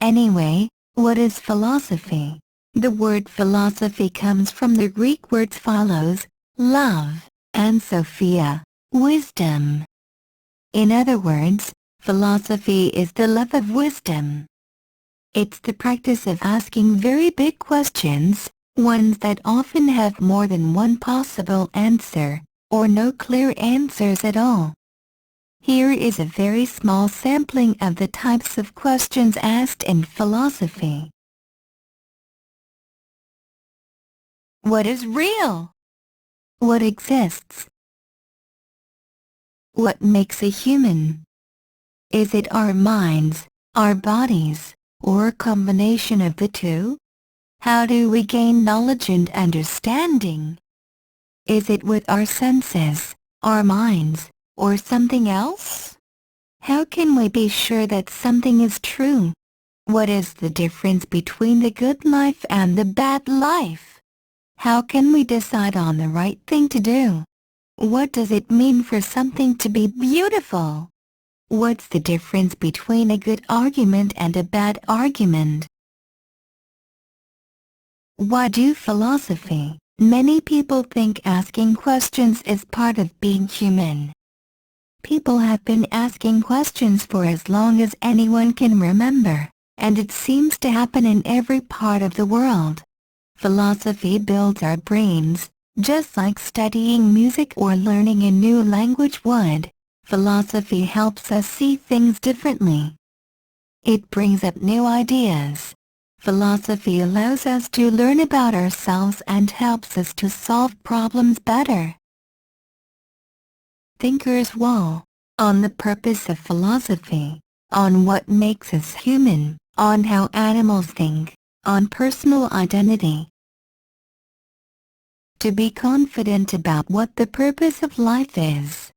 Anyway, what is philosophy? The word philosophy comes from the Greek words philos, love, and sophia, wisdom. In other words, philosophy is the love of wisdom. It's the practice of asking very big questions, ones that often have more than one possible answer, or no clear answers at all. Here is a very small sampling of the types of questions asked in philosophy. What is real? What exists? What makes a human? Is it our minds, our bodies, or a combination of the two? How do we gain knowledge and understanding? Is it with our senses, our minds, or something else? How can we be sure that something is true? What is the difference between the good life and the bad life? How can we decide on the right thing to do? What does it mean for something to be beautiful? What's the difference between a good argument and a bad argument? Why do philosophy? Many people think asking questions is part of being human. People have been asking questions for as long as anyone can remember, and it seems to happen in every part of the world. Philosophy builds our brains, just like studying music or learning a new language would. Philosophy helps us see things differently. It brings up new ideas. Philosophy allows us to learn about ourselves and helps us to solve problems better. Thinker's Wall. On the purpose of philosophy, on what makes us human, on how animals think, on personal identity. To be confident about what the purpose of life is.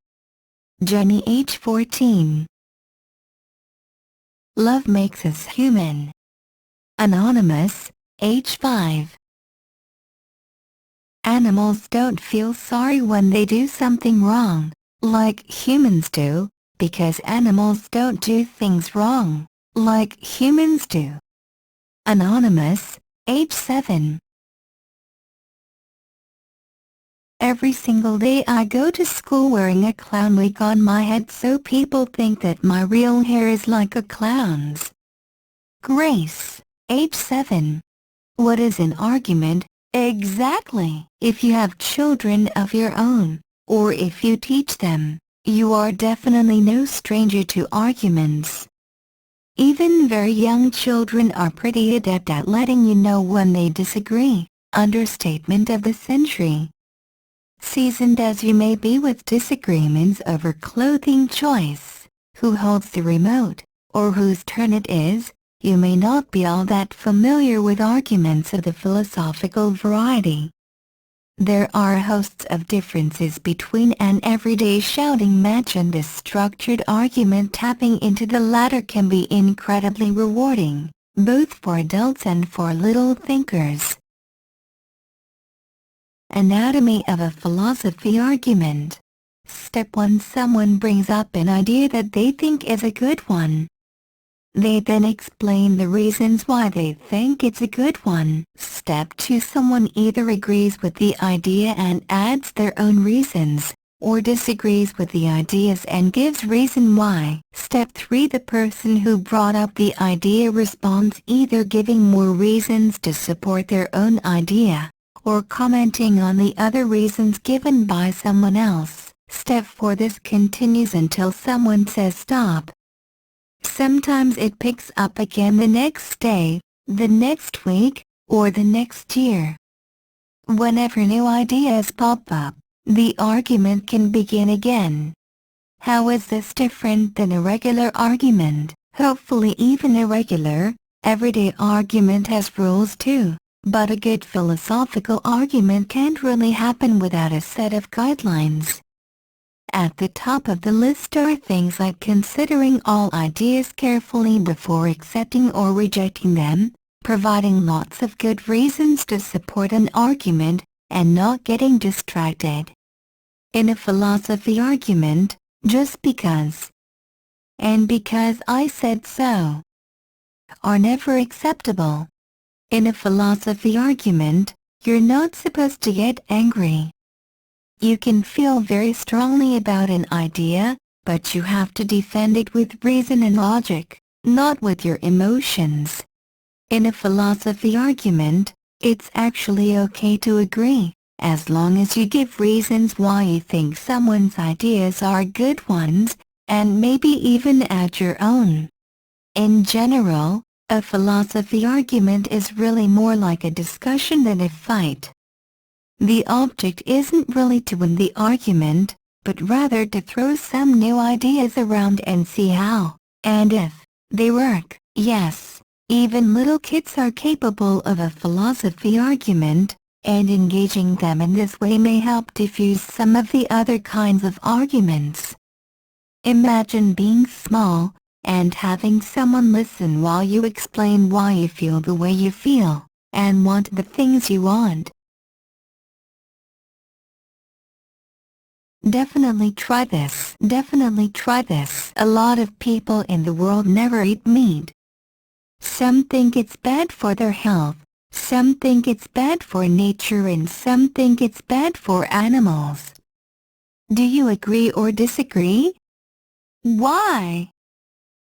Jenny, age 14. Love makes us human. Anonymous, age 5. Animals don't feel sorry when they do something wrong, like humans do, because animals don't do things wrong, like humans do. Anonymous, age 7. Every single day I go to school wearing a clown wig on my head so people think that my real hair is like a clown's. Grace, age 7. What is an argument, exactly? If you have children of your own, or if you teach them, you are definitely no stranger to arguments. Even very young children are pretty adept at letting you know when they disagree. Understatement of the century. Seasoned as you may be with disagreements over clothing choice, who holds the remote, or whose turn it is, you may not be all that familiar with arguments of the philosophical variety. There are hosts of differences between an everyday shouting match and a structured argument. Tapping into the latter can be incredibly rewarding, both for adults and for little thinkers. Anatomy of a philosophy argument. Step 1. Someone brings up an idea that they think is a good one. They then explain the reasons why they think it's a good one. Step 2. Someone either agrees with the idea and adds their own reasons, or disagrees with the ideas and gives reason why. Step 3. The person who brought up the idea responds, either giving more reasons to support their own idea, or commenting on the other reasons given by someone else. Step 4. This continues until someone says stop. Sometimes it picks up again the next day, the next week, or the next year. Whenever new ideas pop up, the argument can begin again. How is this different than a regular argument? Hopefully even a regular, everyday argument has rules too. But a good philosophical argument can't really happen without a set of guidelines. At the top of the list are things like considering all ideas carefully before accepting or rejecting them, providing lots of good reasons to support an argument, and not getting distracted. In a philosophy argument, just because. And because I said so. are never acceptable. In a philosophy argument, you're not supposed to get angry. You can feel very strongly about an idea, but you have to defend it with reason and logic, not with your emotions. In a philosophy argument, it's actually okay to agree, as long as you give reasons why you think someone's ideas are good ones, and maybe even add your own. In general, a philosophy argument is really more like a discussion than a fight. The object isn't really to win the argument, but rather to throw some new ideas around and see how, and if, they work. Yes, even little kids are capable of a philosophy argument, and engaging them in this way may help diffuse some of the other kinds of arguments. Imagine being small, and having someone listen while you explain why you feel the way you feel, and want the things you want. Definitely try this. Definitely try this. A lot of people in the world never eat meat. Some think it's bad for their health, some think it's bad for nature, and some think it's bad for animals. Do you agree or disagree? Why?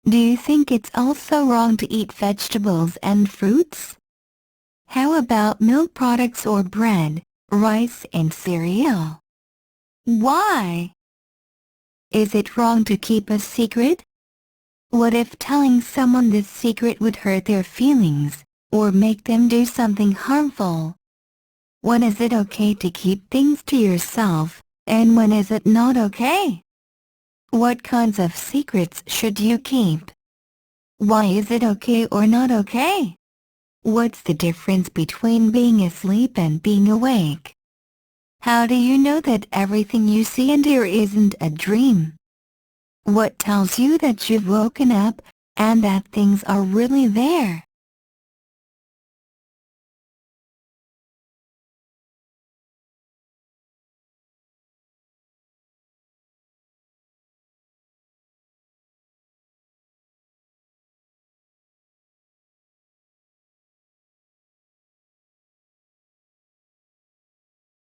Do you think it's also wrong to eat vegetables and fruits? How about milk products or bread, rice and cereal? Why? Is it wrong to keep a secret? What if telling someone this secret would hurt their feelings, or make them do something harmful? When is it okay to keep things to yourself, and when is it not okay? What kinds of secrets should you keep? Why is it okay or not okay? What's the difference between being asleep and being awake? How do you know that everything you see and hear isn't a dream? What tells you that you've woken up, and that things are really there?